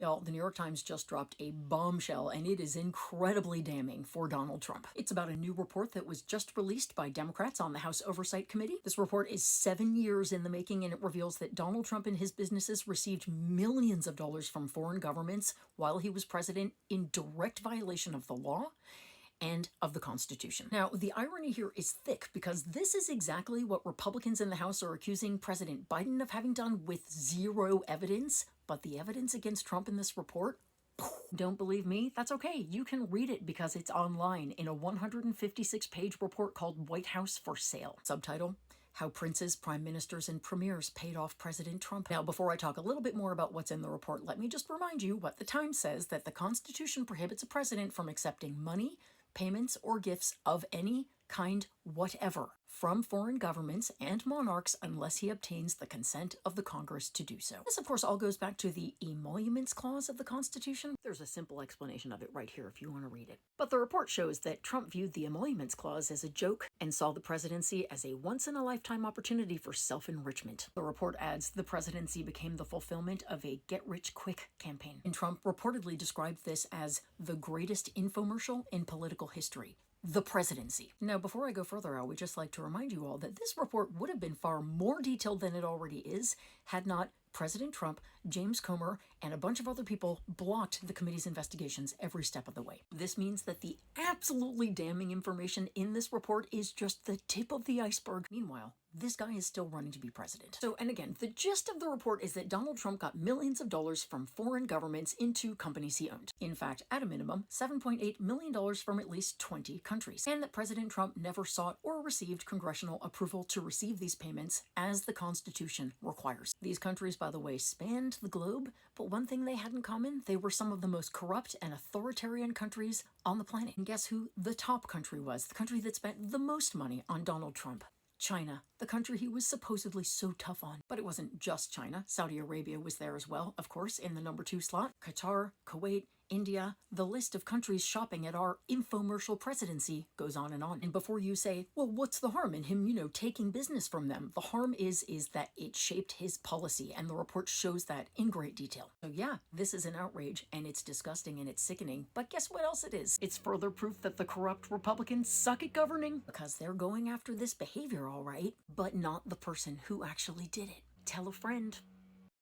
Y'all, the New York Times just dropped a bombshell, and it is incredibly damning for Donald Trump. It's about a new report that was just released by Democrats on the House Oversight Committee. This report is 7 years in the making, and it reveals that Donald Trump and his businesses received millions of dollars from foreign governments while he was president in direct violation of the law and of the Constitution. Now, the irony here is thick because this is exactly what Republicans in the House are accusing President Biden of having done with zero evidence, but the evidence against Trump in this report, don't believe me? That's okay. You can read it because it's online in a 156-page report called White House for Sale. Subtitle: How Princes, Prime Ministers, and Premiers Paid Off President Trump. Now, before I talk a little bit more about what's in the report, let me just remind you what the Times says, that the Constitution prohibits a president from accepting money, payments, or gifts of any kind whatever from foreign governments and monarchs unless he obtains the consent of the Congress to do so. This, of course, all goes back to the Emoluments Clause of the Constitution. There's a simple explanation of it right here if you want to read it. But the report shows that Trump viewed the Emoluments Clause as a joke and saw the presidency as a once-in-a-lifetime opportunity for self-enrichment. The report adds the presidency became the fulfillment of a get-rich-quick campaign. And Trump reportedly described this as the greatest infomercial in political history. The presidency. Now, before I go further, I would just like to remind you all that this report would have been far more detailed than it already is had not President Trump, James Comer, and a bunch of other people blocked the committee's investigations every step of the way. This means that the absolutely damning information in this report is just the tip of the iceberg. Meanwhile, this guy is still running to be president. So, and again, the gist of the report is that Donald Trump got millions of dollars from foreign governments into companies he owned. In fact, at a minimum, $7.8 million from at least 20 countries. And that President Trump never sought or received congressional approval to receive these payments, as the Constitution requires. These countries, by the way, spanned the globe, but one thing they had in common, they were some of the most corrupt and authoritarian countries on the planet. And guess who the top country was? The country that spent the most money on Donald Trump. China, the country he was supposedly so tough on. But it wasn't just China. Saudi Arabia was there as well, of course, in the number 2 slot. Qatar, Kuwait, India, the list of countries shopping at our infomercial presidency goes on. And before you say, well, what's the harm in him, taking business from them? The harm is that it shaped his policy, and the report shows that in great detail. So yeah, this is an outrage, and it's disgusting and it's sickening, but guess what else it is? It's further proof that the corrupt Republicans suck at governing, because they're going after this behavior, all right, but not the person who actually did it. Tell a friend.